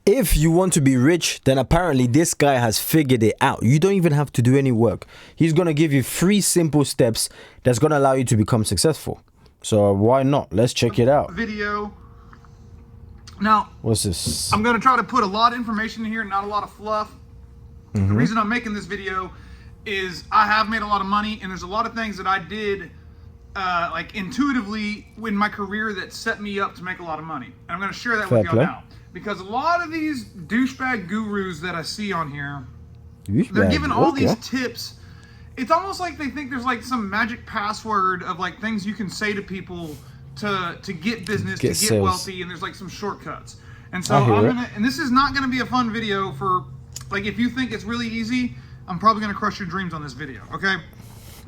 if you want to be rich, then apparently this guy has figured it out. You don't even have to do any work. He's going to give you 3 simple steps that's going to allow you to become successful. So why not? Let's check it out. Video. Now, what's this? I'm going to try to put a lot of information in here, not a lot of fluff. The reason I'm making this video is I have made a lot of money, and there's a lot of things that I did like intuitively in my career that set me up to make a lot of money. And I'm going to share that with y'all now. Because a lot of these douchebag gurus that I see on here, they're giving all these tips. It's almost like they think there's like some magic password of like things you can say to people to get business, to get wealthy, and there's like some shortcuts. And so and this is not going to be a fun video for, like, if you think it's really easy, I'm probably going to crush your dreams on this video, okay?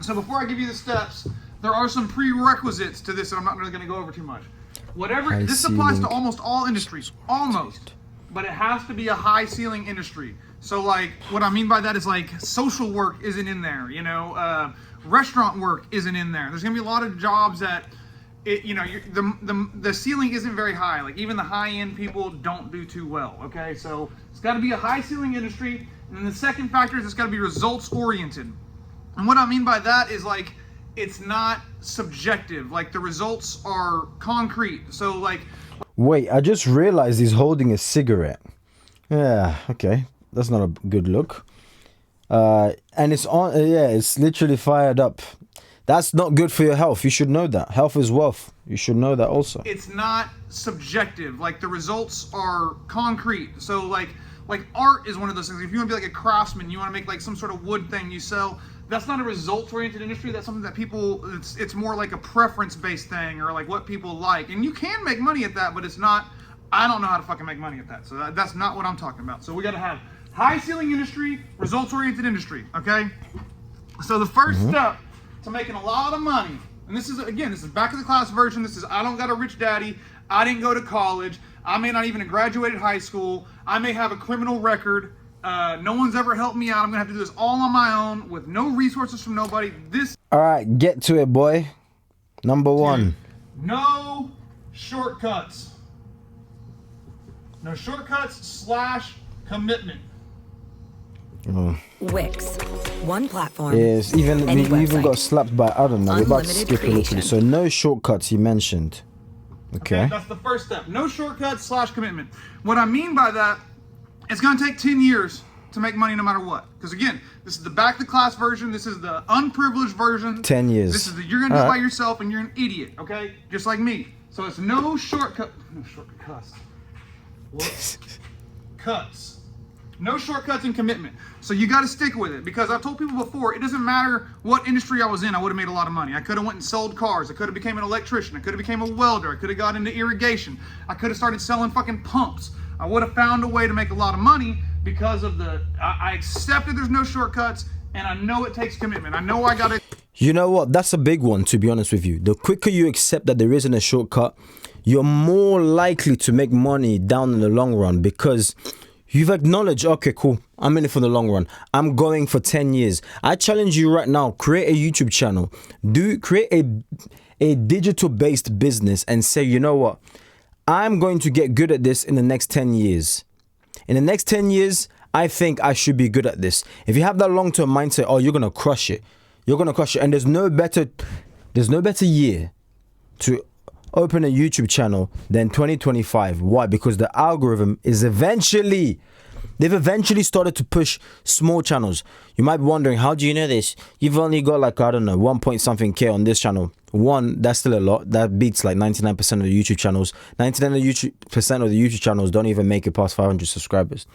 So before I give you the steps, there are some prerequisites to this that I'm not really going to go over too much. Whatever, this applies to almost all industries, almost, but it has to be a high ceiling industry. So like, what I mean by that is like social work isn't in there, you know, restaurant work isn't in there. There's going to be a lot of jobs that, you know, the ceiling isn't very high. Like even the high-end people don't do too well, okay? So it's got to be a high ceiling industry. And then the second factor is it's got to be results oriented. And what I mean by that is like, it's not subjective. Like the results are concrete. So like, wait, I just realized he's holding a cigarette. Yeah, okay, that's not a good look. And it's on. Yeah, it's literally fired up. That's not good for your health. You should know that. Health is wealth. You should know that also. It's not subjective. Like the results are concrete. So like art is one of those things. If you want to be like a craftsman, you want to make like some sort of wood thing you sell. That's not a results-oriented industry. That's something that people, it's more like a preference-based thing or like what people like. And you can make money at that, but it's not, I don't know how to fucking make money at that. So that's not what I'm talking about. So we got to have high ceiling industry, results-oriented industry, okay? So the first step to making a lot of money, and this is, again, this is back of the class version. This is, I don't got a rich daddy. I didn't go to college. I may not even have graduated high school. I may have a criminal record. No one's ever helped me out. I'm gonna have to do this all on my own with no resources from nobody. All right, get to it, boy. Number 1. No shortcuts. No shortcuts / commitment. Wix, one platform. Yes, we even got slapped by, I don't know. We're about to skip a little. So no shortcuts, he mentioned. Okay. That's the first step. No shortcuts / commitment. What I mean by that, it's going to take 10 years to make money no matter what. Because again, this is the back to class version. This is the unprivileged version. 10 years. This is the, you're going to do it by yourself and you're an idiot, okay? Just like me. So it's no shortcut. No shortcuts. What? Cuts. No shortcuts and commitment. So you got to stick with it. Because I've told people before, it doesn't matter what industry I was in, I would have made a lot of money. I could have went and sold cars. I could have became an electrician. I could have became a welder. I could have got into irrigation. I could have started selling fucking pumps. I would have found a way to make a lot of money because of I accepted there's no shortcuts, and I know it takes commitment. I know I gotta. You know what? That's a big one, to be honest with you. The quicker you accept that there isn't a shortcut, you're more likely to make money down in the long run because you've acknowledged, okay, cool, I'm in it for the long run. I'm going for 10 years. I challenge you right now, create a YouTube channel. Create a digital-based business and say, you know what? I'm going to get good at this in the next 10 years. In the next 10 years, I think I should be good at this. If you have that long-term mindset, oh, you're going to crush it. You're going to crush it. And there's no better year to open a YouTube channel than 2025. Why? Because the algorithm is they've eventually started to push small channels. You might be wondering, how do you know this? You've only got like, I don't know, 1 point something K on this channel. One, that's still a lot. That beats like 99% of the YouTube channels. 99% of the YouTube channels don't even make it past 500 subscribers.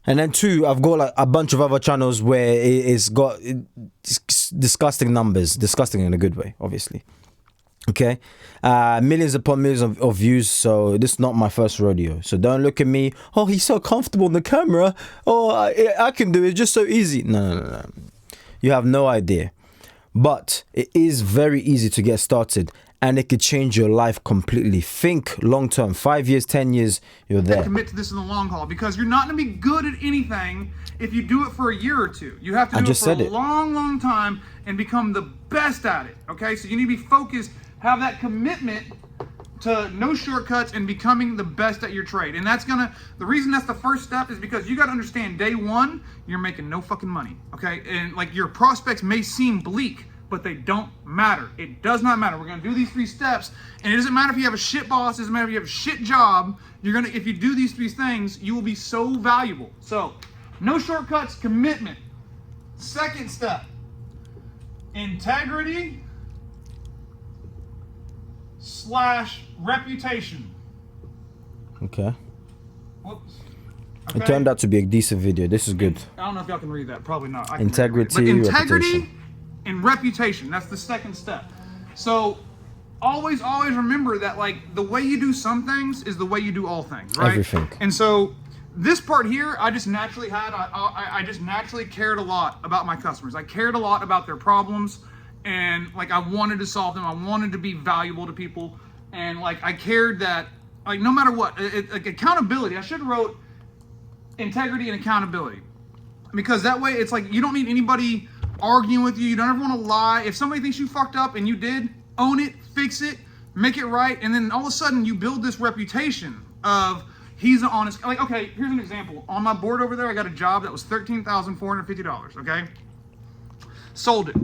And then 2, I've got like a bunch of other channels where it's got disgusting numbers. Disgusting in a good way, obviously. Okay, millions upon millions of views. So this is not my first rodeo. So don't look at me. Oh, he's so comfortable in the camera. Oh, I can do it. It's just so easy. No. You have no idea. But it is very easy to get started, and it could change your life completely. Think long term, 5 years, 10 years, you're there. Commit to this in the long haul because you're not going to be good at anything if you do it for a year or two. You have to do it for a long time and become the best at it. Okay, so you need to be focused. Have that commitment to no shortcuts and becoming the best at your trade. And the reason that's the first step is because you got to understand day one, you're making no fucking money. Okay. And like your prospects may seem bleak, but they don't matter. It does not matter. We're going to do these 3 steps, and it doesn't matter if you have a shit boss, it doesn't matter if you have a shit job. If you do these 3 things, you will be so valuable. So no shortcuts, commitment. Second step, integrity / reputation. Okay. Whoops. It turned out to be a decent video. This is good. I don't know if y'all can read that. Probably not. I can Integrity, read it. But integrity reputation. and reputation. That's the second step. So always remember that like the way you do some things is the way you do all things, right? Everything. And so this part here, I just naturally I just naturally cared a lot about my customers. I cared a lot about their problems, and like I wanted to solve them. I wanted to be valuable to people, and like I cared that like no matter what, like accountability. I should have wrote integrity and accountability, because that way it's like you don't need anybody arguing with you. You don't ever want to lie. If somebody thinks you fucked up and you did, own it, fix it, make it right, and then all of a sudden you build this reputation of he's an honest. Like, okay, here's an example. On my board over there, I got a job that was $13,450. Okay, sold it.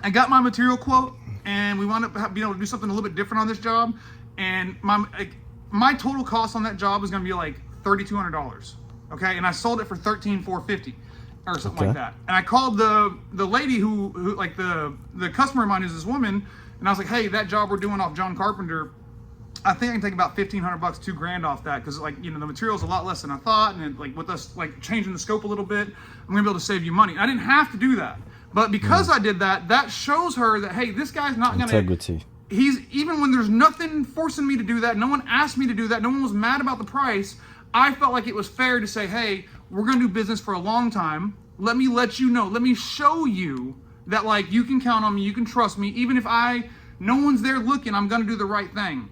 I got my material quote, and we wound up being able to do something a little bit different on this job, and my total cost on that job was going to be like $3,200. Okay, and I sold it for $13,450 or something like that. And I called the lady who like the customer of mine is this woman, and I was like, hey, that job we're doing off John Carpenter, I think I can take about $1,500, $2,000 off that, because like the material's a lot less than I thought, and with us like changing the scope a little bit, I'm gonna be able to save you money. I didn't have to do that, but because I did that, that shows her that hey, this guy's not gonna. Integrity. He's even when there's nothing forcing me to do that, no one asked me to do that, no one was mad about the price. I felt like it was fair to say, hey, we're gonna do business for a long time. Let me let you know. Let me show you that like you can count on me, you can trust me, even if no one's there looking, I'm gonna do the right thing.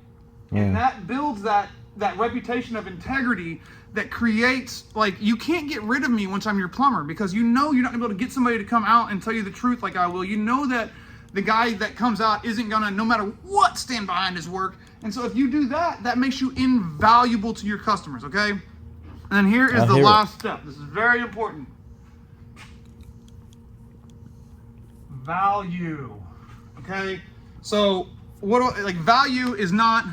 And that builds that reputation of integrity that creates like you can't get rid of me once I'm your plumber, because you're not gonna be able to get somebody to come out and tell you the truth like I will. You know that the guy that comes out isn't gonna, no matter what, stand behind his work. And so if you do that, that makes you invaluable to your customers, okay? And then here is the last step. This is very important. Value, okay? So value is not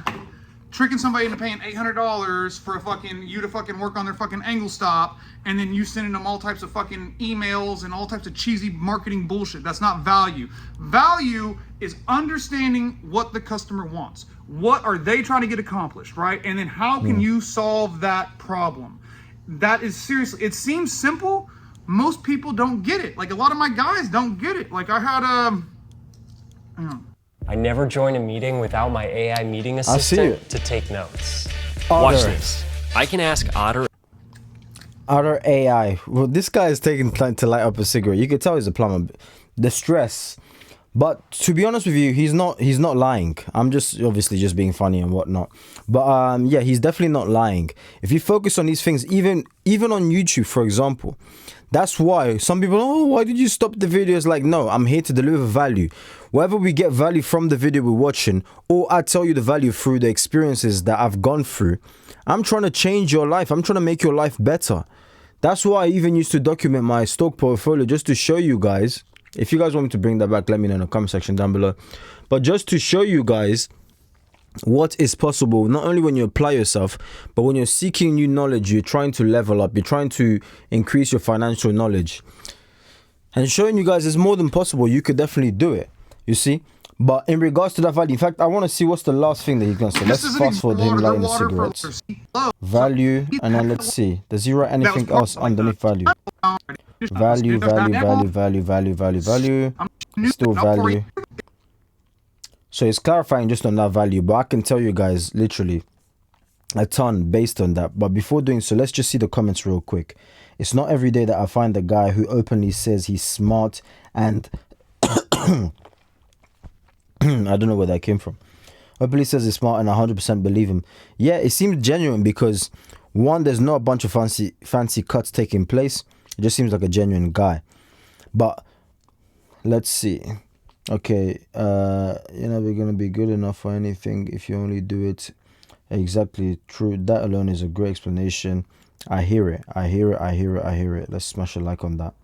tricking somebody into paying $800 for you to fucking work on their fucking angle stop, and then you sending them all types of fucking emails and all types of cheesy marketing bullshit. That's not value. Value is understanding what the customer wants. What are they trying to get accomplished, right? And then how can you solve that problem? That is seriously, it seems simple. Most people don't get it. Like a lot of my guys don't get it. Like I had I never join a meeting without my AI meeting assistant to take notes. Watch this. I can ask Otter AI. Well, this guy is taking time to light up a cigarette. You could tell he's a plumber. The stress. But to be honest with you, he's not lying. I'm just obviously just being funny and whatnot. But yeah, he's definitely not lying. If you focus on these things, even on YouTube, for example, that's why some people, oh, why did you stop the videos? Like, no, I'm here to deliver value. Whether we get value from the video we're watching, or I tell you the value through the experiences that I've gone through, I'm trying to change your life. I'm trying to make your life better. That's why I even used to document my stock portfolio, just to show you guys. If you guys want me to bring that back, let me know in the comment section down below. But just to show you guys what is possible, not only when you apply yourself, but when you're seeking new knowledge, you're trying to level up, you're trying to increase your financial knowledge. And showing you guys it's more than possible. You could definitely do it, you see. But in regards to that value, in fact, I want to see what's the last thing that he's going to say. Let's fast forward him lighting the cigarettes. Value, and then let's see. Does he write anything else underneath value? Value. Still value. So it's clarifying just on that value, but I can tell you guys literally a ton based on that. But before doing so, let's just see the comments real quick. It's not every day that I find a guy who openly says he's smart and I don't know where that came from. Openly says he's smart and 100% believe him. Yeah, it seems genuine because one, there's not a bunch of fancy cuts taking place. It just seems like a genuine guy. But let's see. Okay, you're never gonna be good enough for anything if you only do it. Exactly, true. That alone is a great explanation. I hear it. Let's smash a like on that.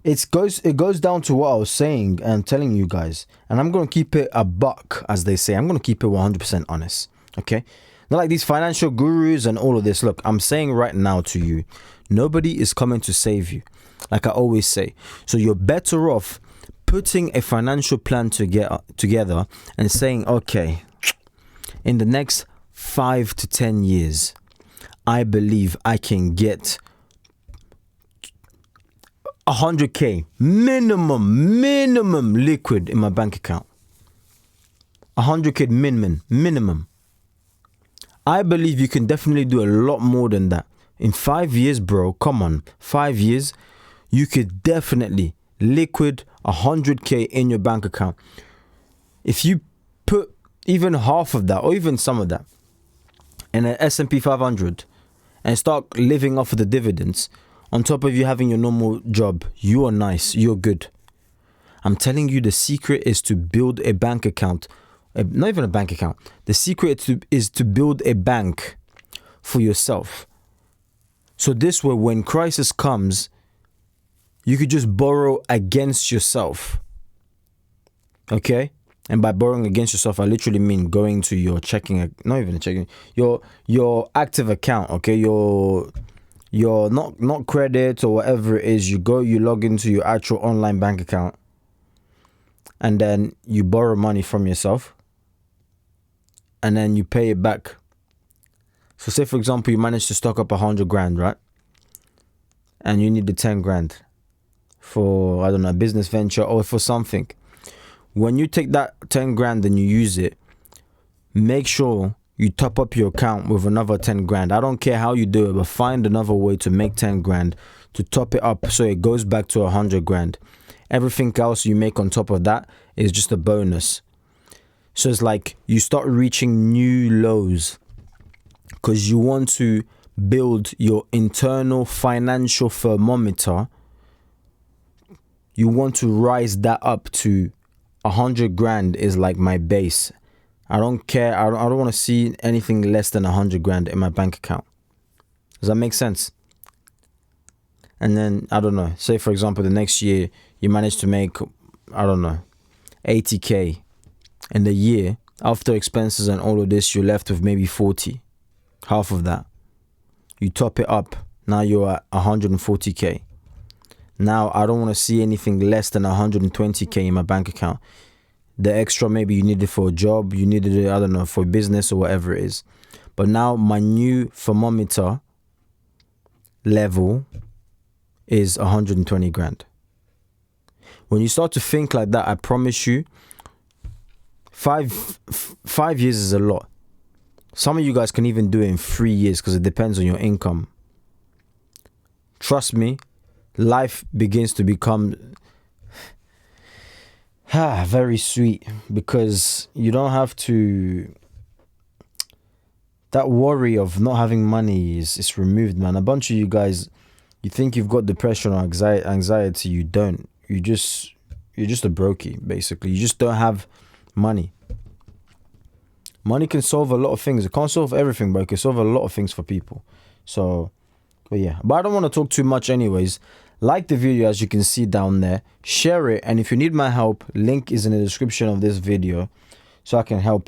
It goes down to what I was saying and telling you guys, and I'm gonna keep it a buck, as they say. I'm gonna keep it 100% honest. Okay, not like these financial gurus and all of this. Look, I'm saying right now to you, nobody is coming to save you, like I always say. So you're better off putting a financial plan together and saying, okay, in the next 5 to 10 years, I believe I can get 100k minimum liquid in my bank account. 100k minimum. I believe you can definitely do a lot more than that. In 5 years, bro, come on, 5 years, you could definitely liquid 100k in your bank account. If you put even half of that or even some of that in an S&P 500 and start living off of the dividends, on top of you having your normal job, you are nice, you're good. I'm telling you, the secret is to build a bank account. Not even a bank account. The secret is to build a bank for yourself. So this way, when crisis comes, you could just borrow against yourself. Okay? And by borrowing against yourself, I literally mean going to your checking, not even checking, your active account, okay? Your not credit or whatever it is, you log into your actual online bank account and then you borrow money from yourself and then you pay it back. So say for example, you manage to stock up 100 grand, right? And you need the 10 grand for, I don't know, a business venture or for something. When you take that 10 grand and you use it, make sure you top up your account with another 10 grand. I don't care how you do it, but find another way to make 10 grand to top it up so it goes back to 100 grand. Everything else you make on top of that is just a bonus. So it's like you start reaching new lows because you want to build your internal financial thermometer. You want to rise that up to 100 grand is like my base. I don't care. I don't want to see anything less than 100 grand in my bank account. Does that make sense? And then, I don't know, say for example, the next year you manage to make, I don't know, 80k. In the year, after expenses and all of this, you're left with maybe 40. Half of that. You top it up. Now you're at 140k. Now, I don't want to see anything less than 120k in my bank account. The extra, maybe you need it for a job, you needed it, I don't know, for business or whatever it is. But now my new thermometer level is 120 grand. When you start to think like that, I promise you, 5 years is a lot. Some of you guys can even do it in 3 years because it depends on your income. Trust me, life begins to become very sweet because you don't have to. That worry of not having money is removed, man. A bunch of you guys, you think you've got depression or anxiety. You don't. You're just a brokey, basically. You just don't have money. Money can solve a lot of things. It can't solve everything, but it can solve a lot of things for people. So, but yeah. But I don't want to talk too much anyways. Like the video as you can see down there. Share it. And if you need my help, link is in the description of this video so I can help you.